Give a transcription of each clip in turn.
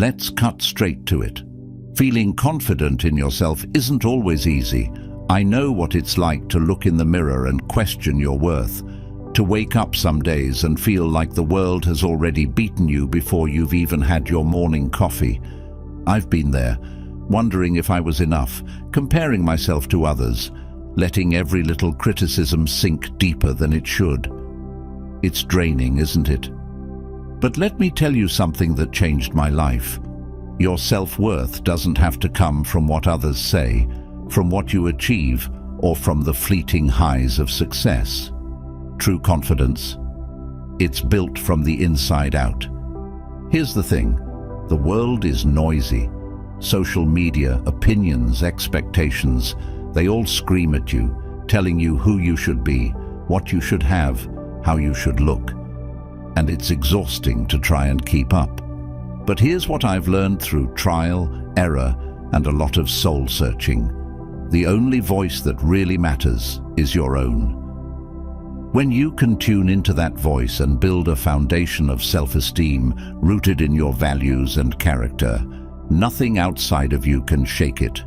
Let's cut straight to it. Feeling confident in yourself isn't always easy. I know what it's like to look in the mirror and question your worth, to wake up some days and feel like the world has already beaten you before you've even had your morning coffee. I've been there, wondering if I was enough, comparing myself to others, letting every little criticism sink deeper than it should. It's draining, isn't it? But let me tell you something that changed my life. Your self-worth doesn't have to come from what others say, from what you achieve, or from the fleeting highs of success. True confidence, it's built from the inside out. Here's the thing, the world is noisy. Social media, opinions, expectations, they all scream at you, telling you who you should be, what you should have, how you should look. And it's exhausting to try and keep up. But here's what I've learned through trial, error, and a lot of soul-searching. The only voice that really matters is your own. When you can tune into that voice and build a foundation of self-esteem rooted in your values and character, nothing outside of you can shake it.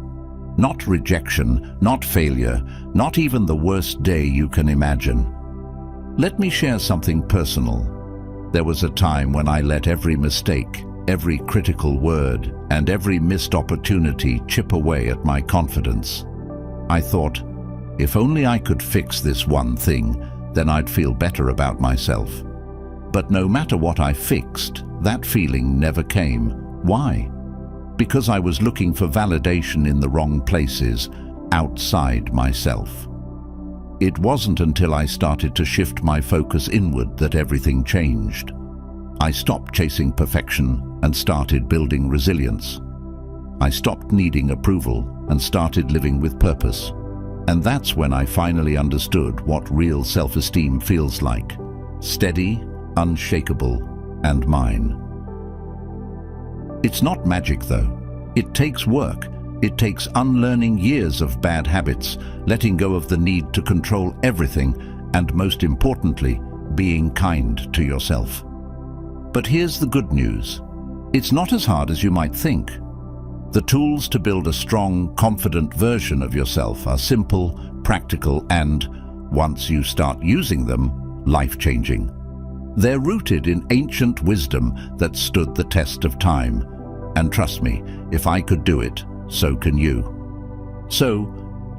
Not rejection, not failure, not even the worst day you can imagine. Let me share something personal. There was a time when I let every mistake, every critical word, and every missed opportunity chip away at my confidence. I thought, if only I could fix this one thing, then I'd feel better about myself. But no matter what I fixed, that feeling never came. Why? Because I was looking for validation in the wrong places, outside myself. It wasn't until I started to shift my focus inward that everything changed. I stopped chasing perfection and started building resilience. I stopped needing approval and started living with purpose. And that's when I finally understood what real self-esteem feels like. Steady, unshakable, and mine. It's not magic though. It takes work. It takes unlearning years of bad habits, letting go of the need to control everything, and most importantly, being kind to yourself. But here's the good news. It's not as hard as you might think. The tools to build a strong, confident version of yourself are simple, practical, and, once you start using them, life-changing. They're rooted in ancient wisdom that stood the test of time. And trust me, if I could do it, so can you. So,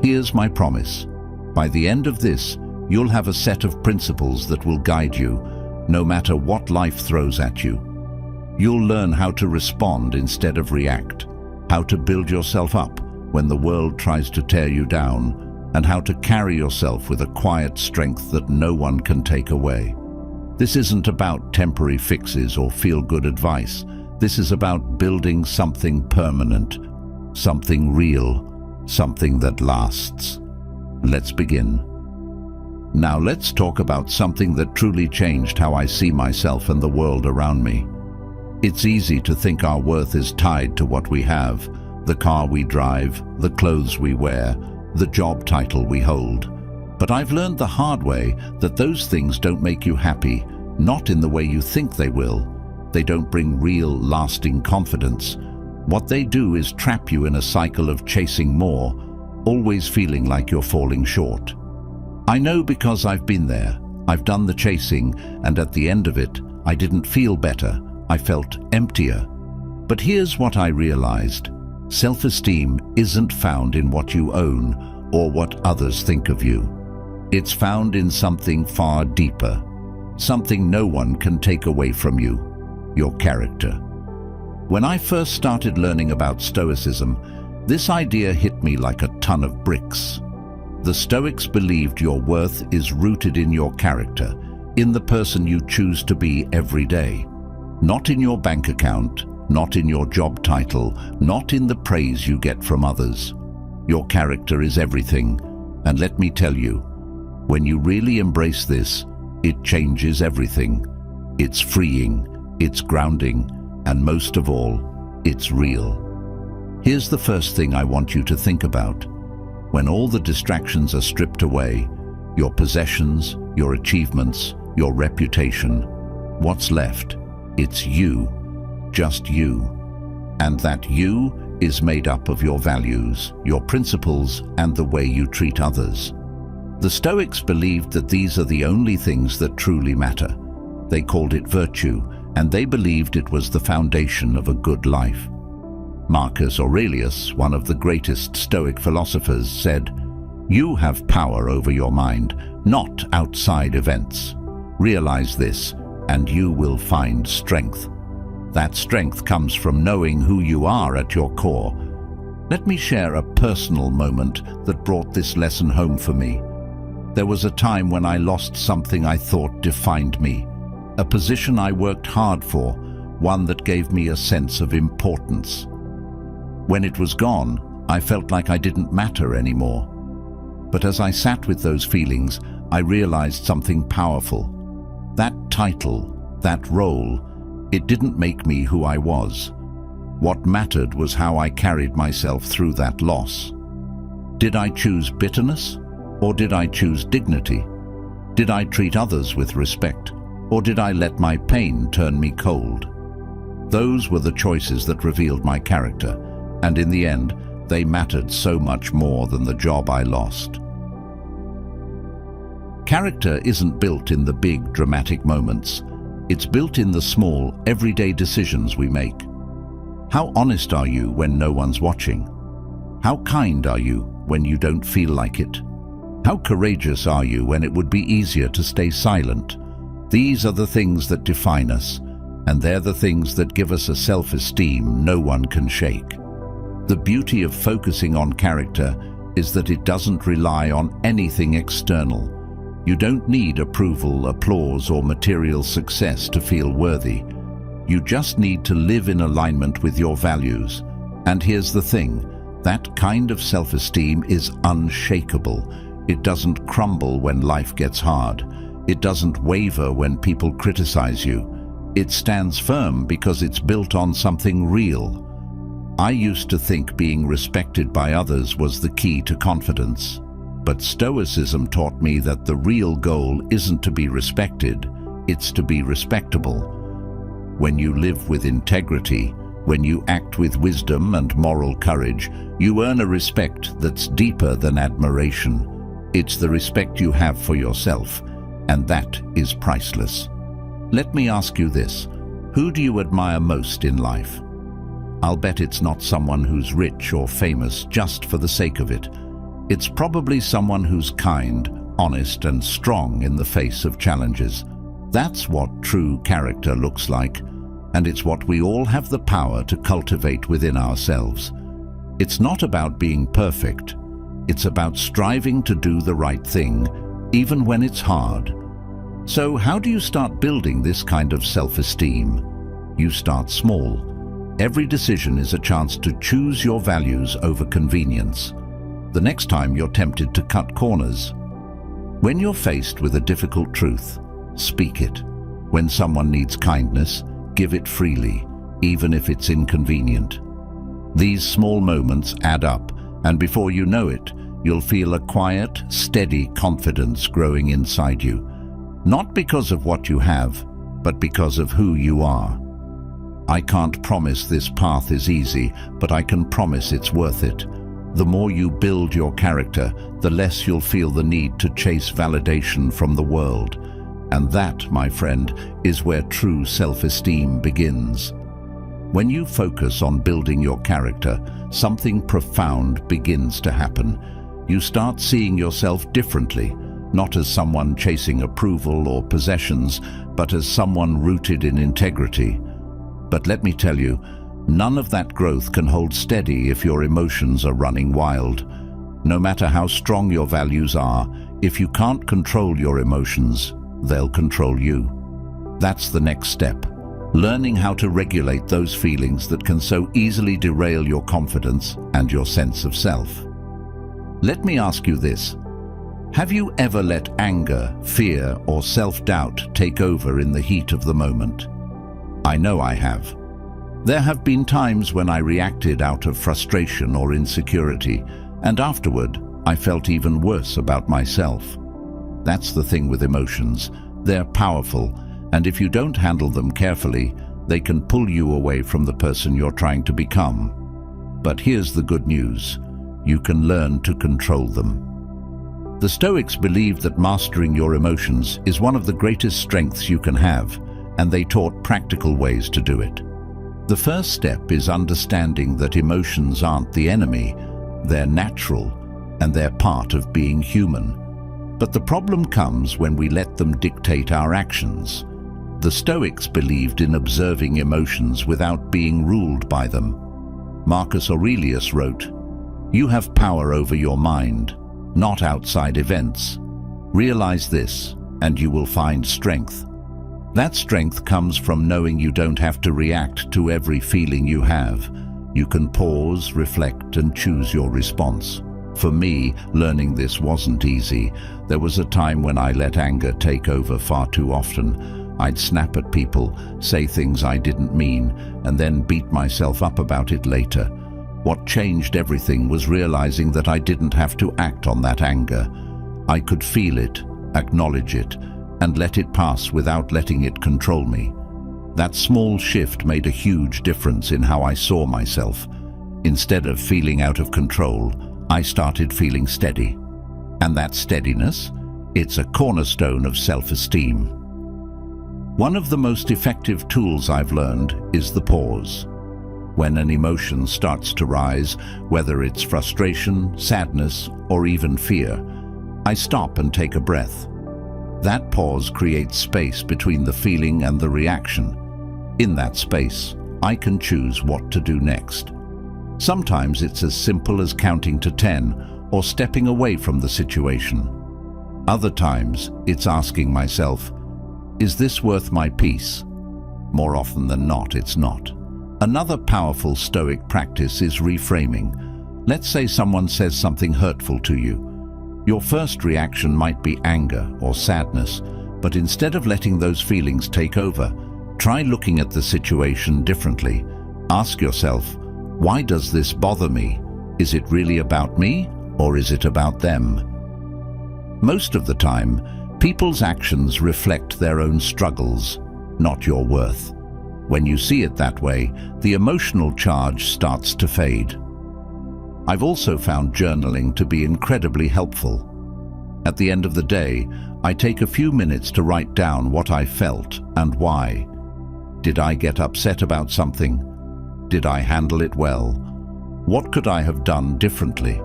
here's my promise. By the end of this, you'll have a set of principles that will guide you, no matter what life throws at you. You'll learn how to respond instead of react, how to build yourself up when the world tries to tear you down, and how to carry yourself with a quiet strength that no one can take away. This isn't about temporary fixes or feel-good advice. This is about building something permanent, something real, something that lasts. Let's begin. Now let's talk about something that truly changed how I see myself and the world around me. It's easy to think our worth is tied to what we have, the car we drive, the clothes we wear, the job title we hold. But I've learned the hard way that those things don't make you happy, not in the way you think they will. They don't bring real, lasting confidence. What they do is trap you in a cycle of chasing more, always feeling like you're falling short. I know because I've been there. I've done the chasing, and at the end of it, I didn't feel better. I felt emptier. But here's what I realized. Self-esteem isn't found in what you own or what others think of you. It's found in something far deeper, something no one can take away from you. Your character. When I first started learning about Stoicism, this idea hit me like a ton of bricks. The Stoics believed your worth is rooted in your character, in the person you choose to be every day. Not in your bank account, not in your job title, not in the praise you get from others. Your character is everything, and let me tell you, when you really embrace this, it changes everything. It's freeing. It's grounding, and most of all, it's real. Here's the first thing I want you to think about. When all the distractions are stripped away, your possessions, your achievements, your reputation, what's left? It's you, just you. and that you is made up of your values, your principles, and the way you treat others. The Stoics believed that these are the only things that truly matter. They called it virtue, and they believed it was the foundation of a good life. Marcus Aurelius, one of the greatest Stoic philosophers, said, "You have power over your mind, not outside events. Realize this, and you will find strength. That strength comes from knowing who you are at your core." Let me share a personal moment that brought this lesson home for me. There was a time when I lost something I thought defined me, a position I worked hard for, one that gave me a sense of importance. When it was gone, I felt like I didn't matter anymore. But as I sat with those feelings, I realized something powerful. That title, that role, it didn't make me who I was. What mattered was how I carried myself through that loss. Did I choose bitterness, or did I choose dignity? Did I treat others with respect, or did I let my pain turn me cold? Those were the choices that revealed my character, and in the end, they mattered so much more than the job I lost. Character isn't built in the big, dramatic moments. It's built in the small, everyday decisions we make. How honest are you when no one's watching? How kind are you when you don't feel like it? How courageous are you when it would be easier to stay silent? These are the things that define us, and they're the things that give us a self-esteem no one can shake. The beauty of focusing on character is that it doesn't rely on anything external. You don't need approval, applause, or material success to feel worthy. You just need to live in alignment with your values. And here's the thing, that kind of self-esteem is unshakable. It doesn't crumble when life gets hard. It doesn't waver when people criticize you. It stands firm because it's built on something real. I used to think being respected by others was the key to confidence. But Stoicism taught me that the real goal isn't to be respected, it's to be respectable. When you live with integrity, when you act with wisdom and moral courage, you earn a respect that's deeper than admiration. It's the respect you have for yourself, and that is priceless. Let me ask you this, who do you admire most in life? I'll bet it's not someone who's rich or famous just for the sake of it. It's probably someone who's kind, honest, and strong in the face of challenges. That's what true character looks like, and it's what we all have the power to cultivate within ourselves. It's not about being perfect. It's about striving to do the right thing, even when it's hard. So how do you start building this kind of self-esteem? You start small. Every decision is a chance to choose your values over convenience. The next time you're tempted to cut corners. When you're faced with a difficult truth, speak it. When someone needs kindness, give it freely, even if it's inconvenient. These small moments add up, and before you know it, you'll feel a quiet, steady confidence growing inside you. Not because of what you have, but because of who you are. I can't promise this path is easy, but I can promise it's worth it. The more you build your character, the less you'll feel the need to chase validation from the world. And that, my friend, is where true self-esteem begins. When you focus on building your character, something profound begins to happen. You start seeing yourself differently, not as someone chasing approval or possessions, but as someone rooted in integrity. But let me tell you, none of that growth can hold steady if your emotions are running wild. No matter how strong your values are, if you can't control your emotions, they'll control you. That's the next step. Learning how to regulate those feelings that can so easily derail your confidence and your sense of self. Let me ask you this. Have you ever let anger, fear, or self-doubt take over in the heat of the moment? I know I have. There have been times when I reacted out of frustration or insecurity, and afterward, I felt even worse about myself. That's the thing with emotions. They're powerful, and if you don't handle them carefully, They can pull you away from the person you're trying to become. But here's the good news. You can learn to control them. The Stoics believed that mastering your emotions is one of the greatest strengths you can have, and they taught practical ways to do it. The first step is understanding that emotions aren't the enemy, they're natural, and they're part of being human. But the problem comes when we let them dictate our actions. The Stoics believed in observing emotions without being ruled by them. Marcus Aurelius wrote, "You have power over your mind, not outside events. Realize this, and you will find strength." That strength comes from knowing you don't have to react to every feeling you have. You can pause, reflect, and choose your response. For me, learning this wasn't easy. There was a time when I let anger take over far too often. I'd snap at people, say things I didn't mean, and then beat myself up about it later. What changed everything was realizing that I didn't have to act on that anger. I could feel it, acknowledge it, and let it pass without letting it control me. That small shift made a huge difference in how I saw myself. Instead of feeling out of control, I started feeling steady. And that steadiness, it's a cornerstone of self-esteem. One of the most effective tools I've learned is the pause. When an emotion starts to rise, whether it's frustration, sadness, or even fear, I stop and take a breath. That pause creates space between the feeling and the reaction. In that space, I can choose what to do next. Sometimes it's as simple as counting to 10 or stepping away from the situation. Other times, it's asking myself, is this worth my peace? More often than not, it's not. Another powerful Stoic practice is reframing. Let's say someone says something hurtful to you. Your first reaction might be anger or sadness, but instead of letting those feelings take over, try looking at the situation differently. Ask yourself, why does this bother me? Is it really about me, or is it about them? Most of the time, people's actions reflect their own struggles, not your worth. When you see it that way, the emotional charge starts to fade. I've also found journaling to be incredibly helpful. At the end of the day, I take a few minutes to write down what I felt and why. Did I get upset about something? Did I handle it well? What could I have done differently?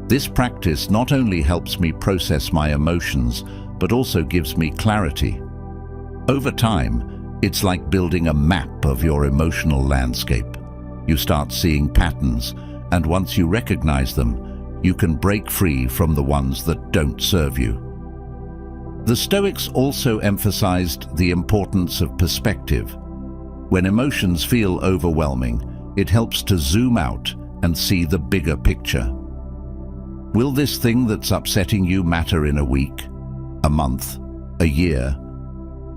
This practice not only helps me process my emotions, but also gives me clarity. Over time, it's like building a map of your emotional landscape. You start seeing patterns, and once you recognize them, you can break free from the ones that don't serve you. The Stoics also emphasized the importance of perspective. When emotions feel overwhelming, it helps to zoom out and see the bigger picture. Will this thing that's upsetting you matter in a week, a month, a year?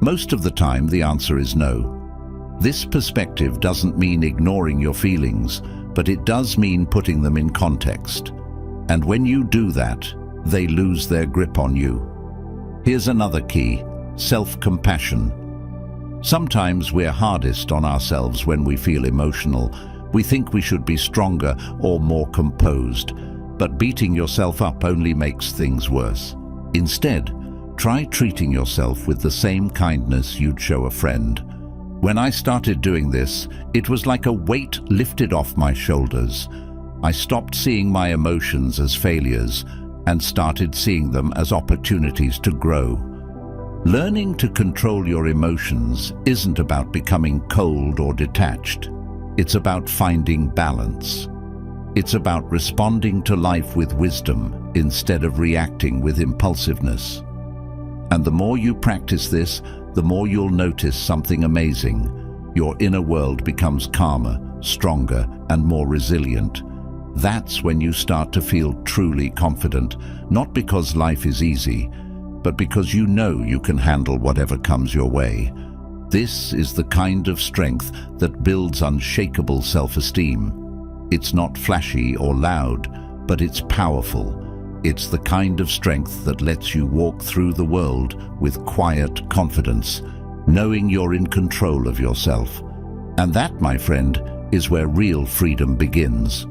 Most of the time, the answer is no. This perspective doesn't mean ignoring your feelings, but it does mean putting them in context. And when you do that, they lose their grip on you. Here's another key: self-compassion. Sometimes we're hardest on ourselves when we feel emotional. We think we should be stronger or more composed, but beating yourself up only makes things worse. Instead, try treating yourself with the same kindness you'd show a friend. When I started doing this, it was like a weight lifted off my shoulders. I stopped seeing my emotions as failures and started seeing them as opportunities to grow. Learning to control your emotions isn't about becoming cold or detached. It's about finding balance. It's about responding to life with wisdom instead of reacting with impulsiveness. And the more you practice this, the more you'll notice something amazing. Your inner world becomes calmer, stronger, and more resilient. That's when you start to feel truly confident, not because life is easy, but because you know you can handle whatever comes your way. This is the kind of strength that builds unshakable self-esteem. It's not flashy or loud, but it's powerful. It's the kind of strength that lets you walk through the world with quiet confidence, knowing you're in control of yourself. And that, my friend, is where real freedom begins.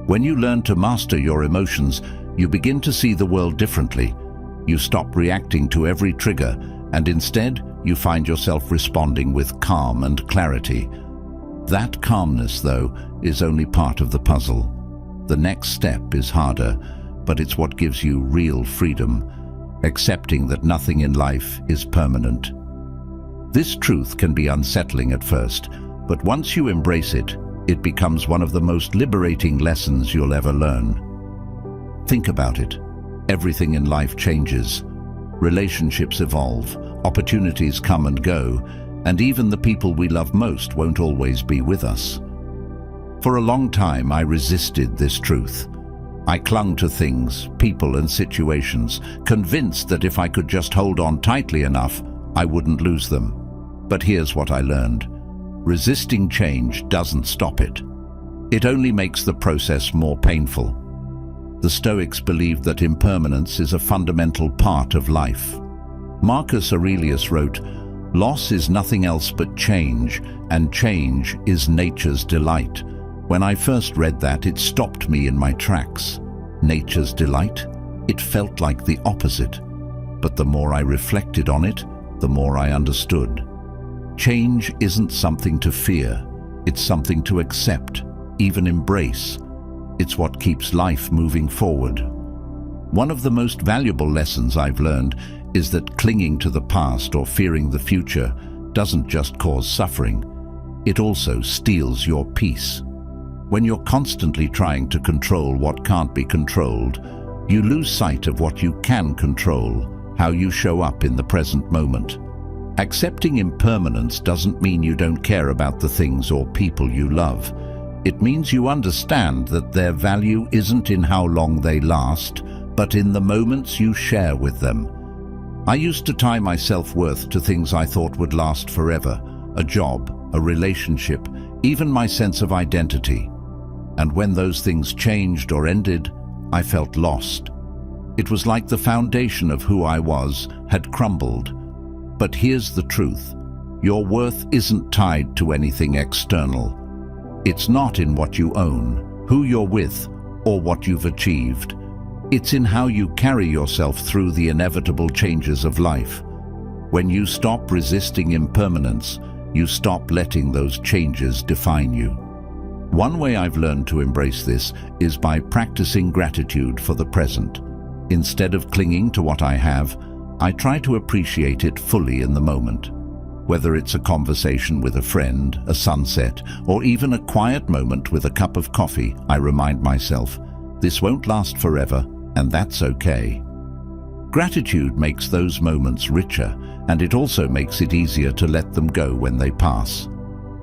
When you learn to master your emotions, you begin to see the world differently. You stop reacting to every trigger, and instead, you find yourself responding with calm and clarity. That calmness, though, is only part of the puzzle. The next step is harder, but it's what gives you real freedom, accepting that nothing in life is permanent. This truth can be unsettling at first, but once you embrace it, it becomes one of the most liberating lessons you'll ever learn. Think about it. Everything in life changes. Relationships evolve, opportunities come and go, and even the people we love most won't always be with us. For a long time, I resisted this truth. I clung to things, people, and situations, convinced that if I could just hold on tightly enough, I wouldn't lose them. But here's what I learned. Resisting change doesn't stop it. It only makes the process more painful. The Stoics believed that impermanence is a fundamental part of life. Marcus Aurelius wrote, "Loss is nothing else but change, and change is nature's delight." When I first read that, it stopped me in my tracks. Nature's delight? It felt like the opposite. But the more I reflected on it, the more I understood. Change isn't something to fear. It's something to accept, even embrace. It's what keeps life moving forward. One of the most valuable lessons I've learned is that clinging to the past or fearing the future doesn't just cause suffering. It also steals your peace. When you're constantly trying to control what can't be controlled, you lose sight of what you can control, how you show up in the present moment. Accepting impermanence doesn't mean you don't care about the things or people you love. It means you understand that their value isn't in how long they last, but in the moments you share with them. I used to tie my self-worth to things I thought would last forever, a job, a relationship, even my sense of identity. And when those things changed or ended, I felt lost. It was like the foundation of who I was had crumbled. But here's the truth. Your worth isn't tied to anything external. It's not in what you own, who you're with, or what you've achieved. It's in how you carry yourself through the inevitable changes of life. When you stop resisting impermanence, you stop letting those changes define you. One way I've learned to embrace this is by practicing gratitude for the present. Instead of clinging to what I have, I try to appreciate it fully in the moment. Whether it's a conversation with a friend, a sunset, or even a quiet moment with a cup of coffee, I remind myself, this won't last forever, and that's okay. Gratitude makes those moments richer, and it also makes it easier to let them go when they pass.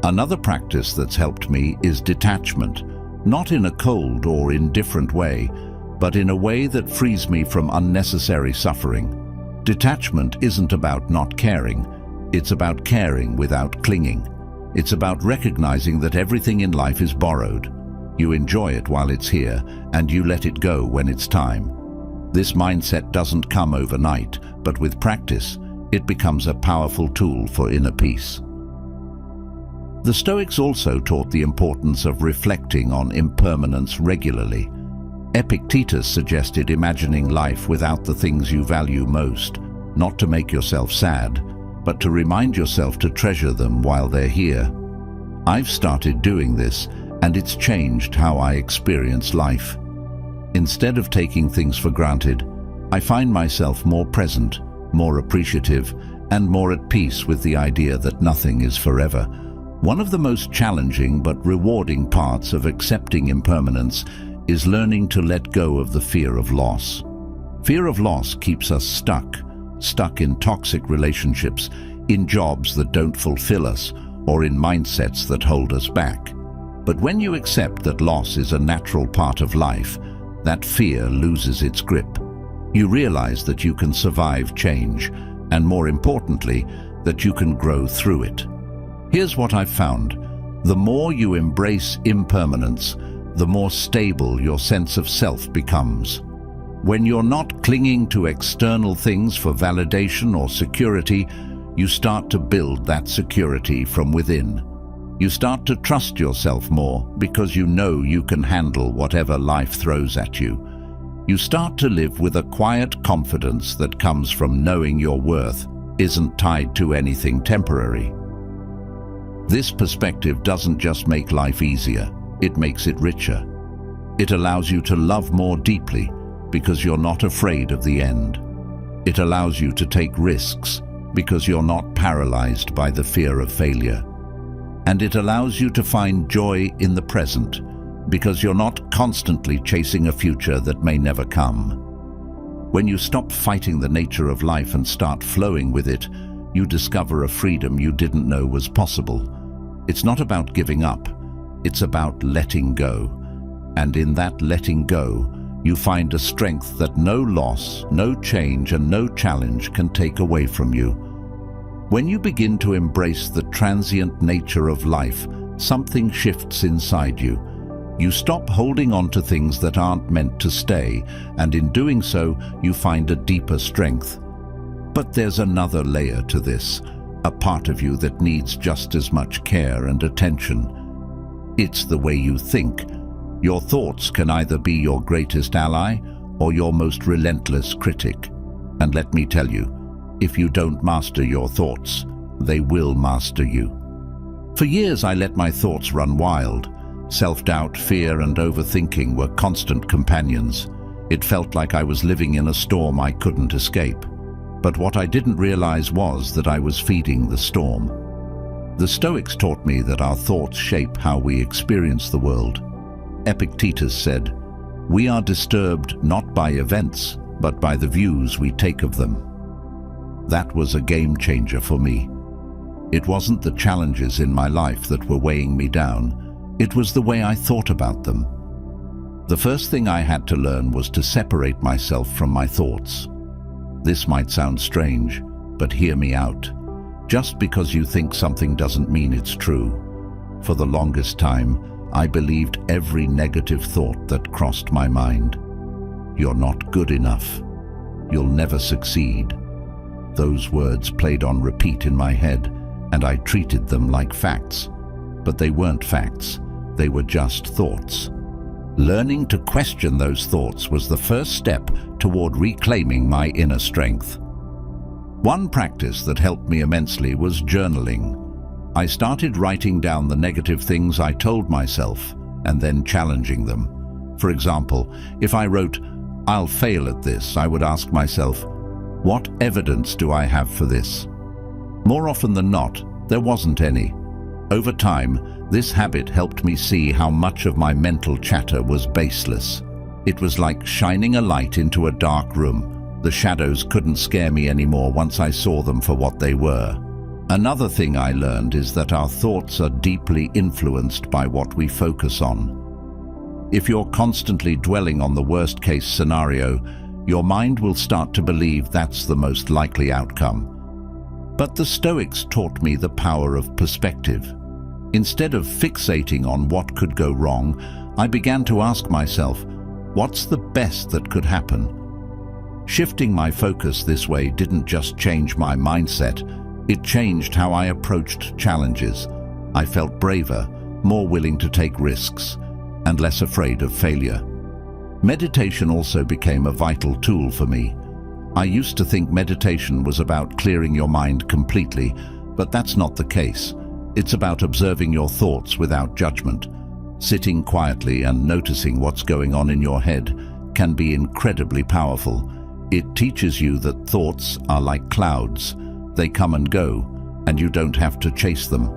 Another practice that's helped me is detachment, not in a cold or indifferent way, but in a way that frees me from unnecessary suffering. Detachment isn't about not caring. It's about caring without clinging. It's about recognizing that everything in life is borrowed. You enjoy it while it's here, and you let it go when it's time. This mindset doesn't come overnight, but with practice, it becomes a powerful tool for inner peace. The Stoics also taught the importance of reflecting on impermanence regularly. Epictetus suggested imagining life without the things you value most, not to make yourself sad, but to remind yourself to treasure them while they're here. I've started doing this, and it's changed how I experience life. Instead of taking things for granted, I find myself more present, more appreciative, and more at peace with the idea that nothing is forever. One of the most challenging but rewarding parts of accepting impermanence is learning to let go of the fear of loss. Fear of loss keeps us stuck in toxic relationships, in jobs that don't fulfill us, or in mindsets that hold us back. But when you accept that loss is a natural part of life, that fear loses its grip. You realize that you can survive change, and more importantly, that you can grow through it. Here's what I've found. The more you embrace impermanence, the more stable your sense of self becomes. When you're not clinging to external things for validation or security, you start to build that security from within. You start to trust yourself more because you know you can handle whatever life throws at you. You start to live with a quiet confidence that comes from knowing your worth isn't tied to anything temporary. This perspective doesn't just make life easier, it makes it richer. It allows you to love more deeply because you're not afraid of the end. It allows you to take risks because you're not paralyzed by the fear of failure. And it allows you to find joy in the present because you're not constantly chasing a future that may never come. When you stop fighting the nature of life and start flowing with it, you discover a freedom you didn't know was possible. It's not about giving up, it's about letting go. And in that letting go, you find a strength that no loss, no change, and no challenge can take away from you. When you begin to embrace the transient nature of life, something shifts inside you. You stop holding on to things that aren't meant to stay, and in doing so, you find a deeper strength. But there's another layer to this, a part of you that needs just as much care and attention. It's the way you think. Your thoughts can either be your greatest ally or your most relentless critic. And let me tell you, if you don't master your thoughts, they will master you. For years I let my thoughts run wild. Self-doubt, fear, and overthinking were constant companions. It felt like I was living in a storm I couldn't escape. But what I didn't realize was that I was feeding the storm. The Stoics taught me that our thoughts shape how we experience the world. Epictetus said, "We are disturbed not by events, but by the views we take of them." That was a game changer for me. It wasn't the challenges in my life that were weighing me down. It was the way I thought about them. The first thing I had to learn was to separate myself from my thoughts. This might sound strange, but hear me out. Just because you think something doesn't mean it's true. For the longest time, I believed every negative thought that crossed my mind. You're not good enough. You'll never succeed. Those words played on repeat in my head, and I treated them like facts. But they weren't facts. They were just thoughts. Learning to question those thoughts was the first step toward reclaiming my inner strength. One practice that helped me immensely was journaling. I started writing down the negative things I told myself and then challenging them. For example, if I wrote, "I'll fail at this," I would ask myself, what evidence do I have for this? More often than not, there wasn't any. Over time, this habit helped me see how much of my mental chatter was baseless. It was like shining a light into a dark room. The shadows couldn't scare me anymore once I saw them for what they were. Another thing I learned is that our thoughts are deeply influenced by what we focus on. If you're constantly dwelling on the worst-case scenario, your mind will start to believe that's the most likely outcome. But the Stoics taught me the power of perspective. Instead of fixating on what could go wrong, I began to ask myself, what's the best that could happen? Shifting my focus this way didn't just change my mindset, it changed how I approached challenges. I felt braver, more willing to take risks, and less afraid of failure. Meditation also became a vital tool for me. I used to think meditation was about clearing your mind completely, but that's not the case. It's about observing your thoughts without judgment. Sitting quietly and noticing what's going on in your head can be incredibly powerful. It teaches you that thoughts are like clouds. They come and go, and you don't have to chase them.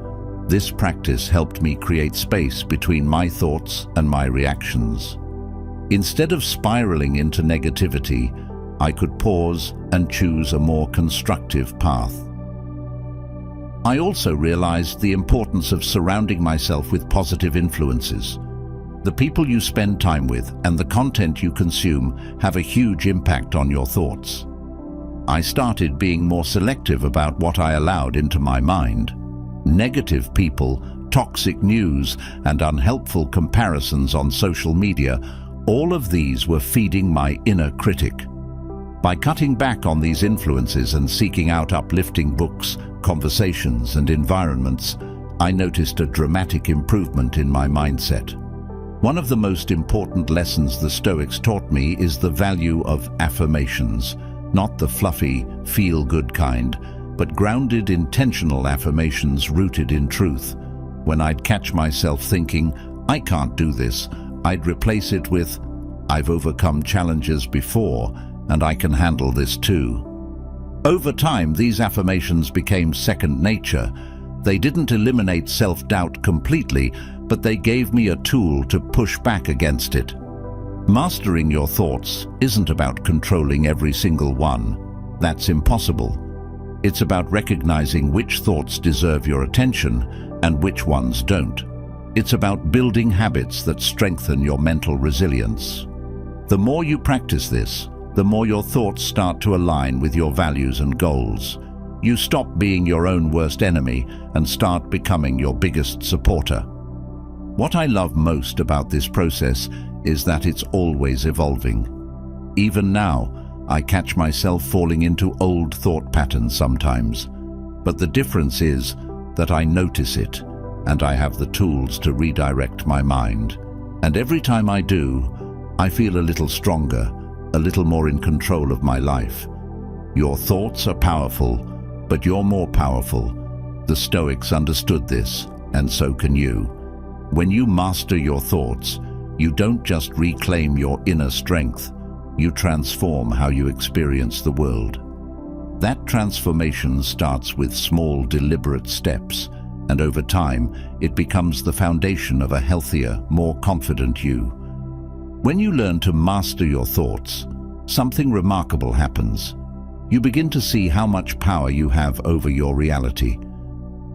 This practice helped me create space between my thoughts and my reactions. Instead of spiraling into negativity, I could pause and choose a more constructive path. I also realized the importance of surrounding myself with positive influences. The people you spend time with and the content you consume have a huge impact on your thoughts. I started being more selective about what I allowed into my mind. Negative people, toxic news, and unhelpful comparisons on social media, all of these were feeding my inner critic. By cutting back on these influences and seeking out uplifting books, conversations, and environments, I noticed a dramatic improvement in my mindset. One of the most important lessons the Stoics taught me is the value of affirmations, not the fluffy, feel-good kind, but grounded, intentional affirmations rooted in truth. When I'd catch myself thinking, "I can't do this," I'd replace it with, "I've overcome challenges before, and I can handle this too." Over time, these affirmations became second nature. They didn't eliminate self-doubt completely, but they gave me a tool to push back against it. Mastering your thoughts isn't about controlling every single one. That's impossible. It's about recognizing which thoughts deserve your attention and which ones don't. It's about building habits that strengthen your mental resilience. The more you practice this, the more your thoughts start to align with your values and goals. You stop being your own worst enemy and start becoming your biggest supporter. What I love most about this process is that it's always evolving. Even now, I catch myself falling into old thought patterns sometimes. But the difference is that I notice it, and I have the tools to redirect my mind. And every time I do, I feel a little stronger, a little more in control of my life. Your thoughts are powerful, but you're more powerful. The Stoics understood this, and so can you. When you master your thoughts, you don't just reclaim your inner strength, you transform how you experience the world. That transformation starts with small, deliberate steps, and over time, it becomes the foundation of a healthier, more confident you. When you learn to master your thoughts, something remarkable happens. You begin to see how much power you have over your reality.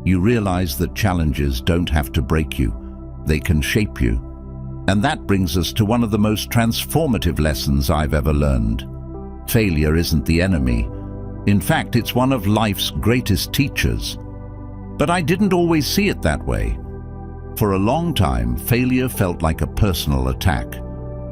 You realize that challenges don't have to break you, they can shape you. And that brings us to one of the most transformative lessons I've ever learned. Failure isn't the enemy. In fact, it's one of life's greatest teachers. But I didn't always see it that way. For a long time, failure felt like a personal attack.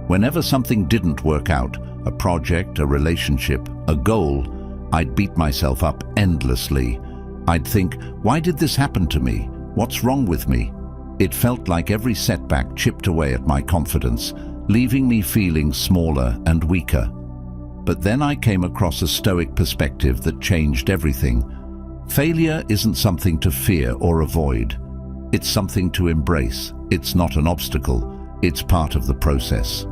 Whenever something didn't work out, a project, a relationship, a goal, I'd beat myself up endlessly. I'd think, why did this happen to me? What's wrong with me? It felt like every setback chipped away at my confidence, leaving me feeling smaller and weaker. But then I came across a Stoic perspective that changed everything. Failure isn't something to fear or avoid. It's something to embrace. It's not an obstacle. It's part of the process.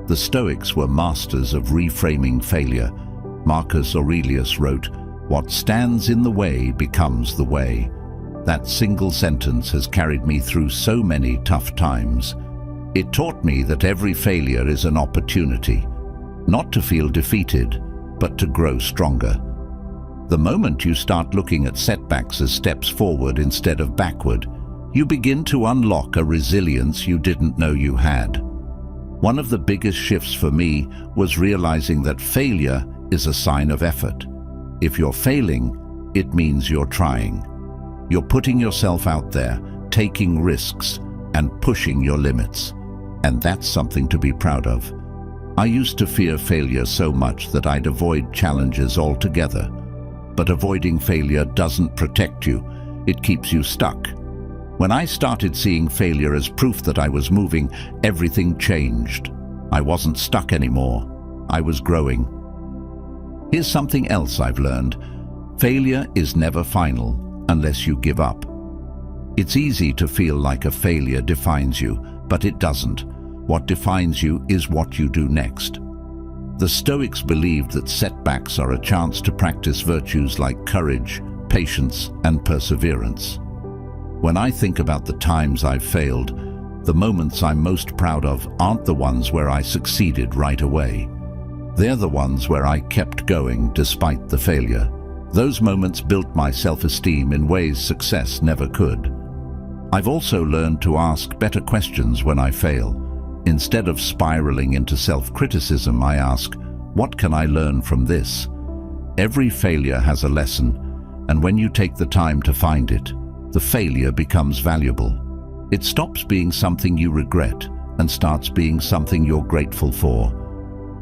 The Stoics were masters of reframing failure. Marcus Aurelius wrote, "What stands in the way becomes the way." That single sentence has carried me through so many tough times. It taught me that every failure is an opportunity, not to feel defeated, but to grow stronger. The moment you start looking at setbacks as steps forward instead of backward, you begin to unlock a resilience you didn't know you had. One of the biggest shifts for me was realizing that failure is a sign of effort. If you're failing, it means you're trying. You're putting yourself out there, taking risks, and pushing your limits. And that's something to be proud of. I used to fear failure so much that I'd avoid challenges altogether. But avoiding failure doesn't protect you, it keeps you stuck. When I started seeing failure as proof that I was moving, everything changed. I wasn't stuck anymore. I was growing. Here's something else I've learned. Failure is never final unless you give up. It's easy to feel like a failure defines you, but it doesn't. What defines you is what you do next. The Stoics believed that setbacks are a chance to practice virtues like courage, patience, and perseverance. When I think about the times I've failed, the moments I'm most proud of aren't the ones where I succeeded right away. They're the ones where I kept going despite the failure. Those moments built my self-esteem in ways success never could. I've also learned to ask better questions when I fail. Instead of spiraling into self-criticism, I ask, what can I learn from this? Every failure has a lesson, and when you take the time to find it, the failure becomes valuable. It stops being something you regret and starts being something you're grateful for.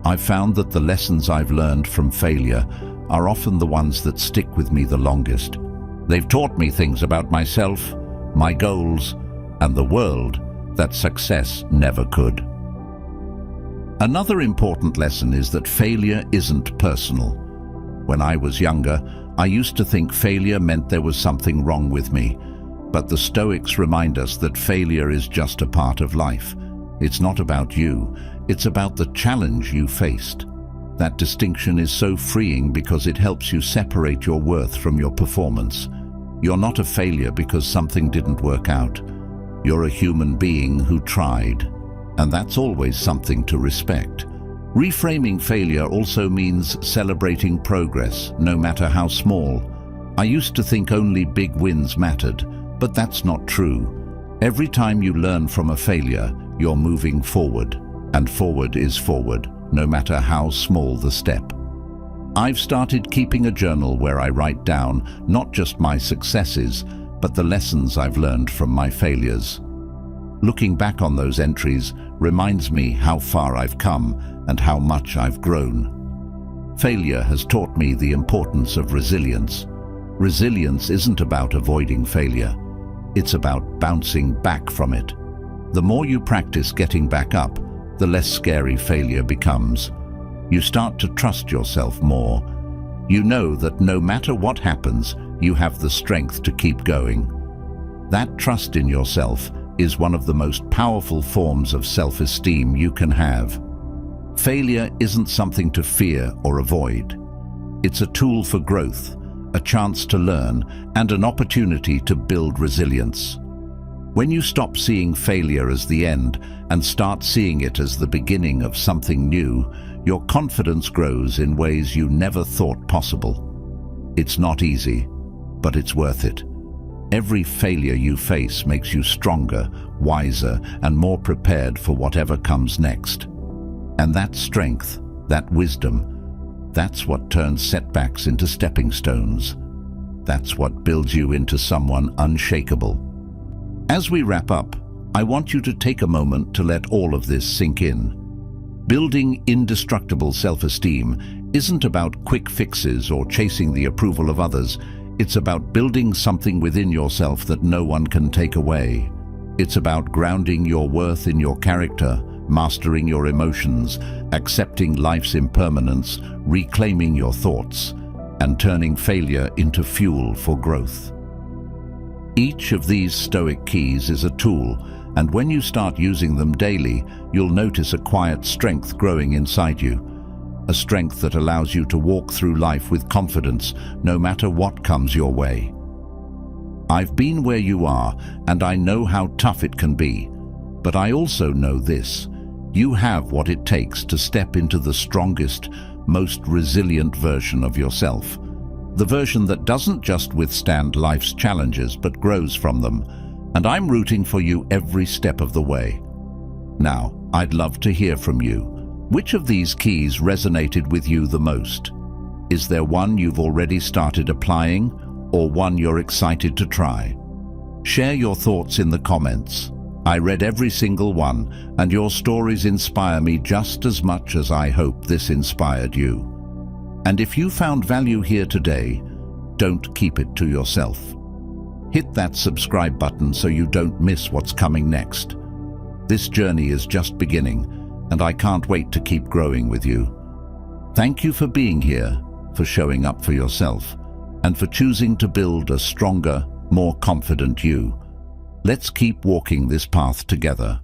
I've found that the lessons I've learned from failure are often the ones that stick with me the longest. They've taught me things about myself, my goals, and the world that success never could. Another important lesson is that failure isn't personal. When I was younger, I used to think failure meant there was something wrong with me. But the Stoics remind us that failure is just a part of life. It's not about you, it's about the challenge you faced. That distinction is so freeing because it helps you separate your worth from your performance. You're not a failure because something didn't work out. You're a human being who tried, and that's always something to respect. Reframing failure also means celebrating progress, no matter how small. I used to think only big wins mattered, but that's not true. Every time you learn from a failure, you're moving forward, and forward is forward, no matter how small the step. I've started keeping a journal where I write down not just my successes, but the lessons I've learned from my failures. Looking back on those entries reminds me how far I've come and how much I've grown. Failure has taught me the importance of resilience. Resilience isn't about avoiding failure. It's about bouncing back from it. The more you practice getting back up, the less scary failure becomes. You start to trust yourself more. You know that no matter what happens, you have the strength to keep going. That trust in yourself is one of the most powerful forms of self-esteem you can have. Failure isn't something to fear or avoid. It's a tool for growth, a chance to learn, and an opportunity to build resilience. When you stop seeing failure as the end and start seeing it as the beginning of something new, your confidence grows in ways you never thought possible. It's not easy, but it's worth it. Every failure you face makes you stronger, wiser, and more prepared for whatever comes next. And that strength, that wisdom, that's what turns setbacks into stepping stones. That's what builds you into someone unshakable. As we wrap up, I want you to take a moment to let all of this sink in. Building indestructible self-esteem isn't about quick fixes or chasing the approval of others. It's about building something within yourself that no one can take away. It's about grounding your worth in your character, mastering your emotions, accepting life's impermanence, reclaiming your thoughts, and turning failure into fuel for growth. Each of these Stoic keys is a tool, and when you start using them daily, you'll notice a quiet strength growing inside you. A strength that allows you to walk through life with confidence, no matter what comes your way. I've been where you are, and I know how tough it can be. But I also know this: you have what it takes to step into the strongest, most resilient version of yourself. The version that doesn't just withstand life's challenges, but grows from them. And I'm rooting for you every step of the way. Now, I'd love to hear from you. Which of these keys resonated with you the most? Is there one you've already started applying, or one you're excited to try? Share your thoughts in the comments. I read every single one, and your stories inspire me just as much as I hope this inspired you. And if you found value here today, don't keep it to yourself. Hit that subscribe button so you don't miss what's coming next. This journey is just beginning, and I can't wait to keep growing with you. Thank you for being here, for showing up for yourself, and for choosing to build a stronger, more confident you. Let's keep walking this path together.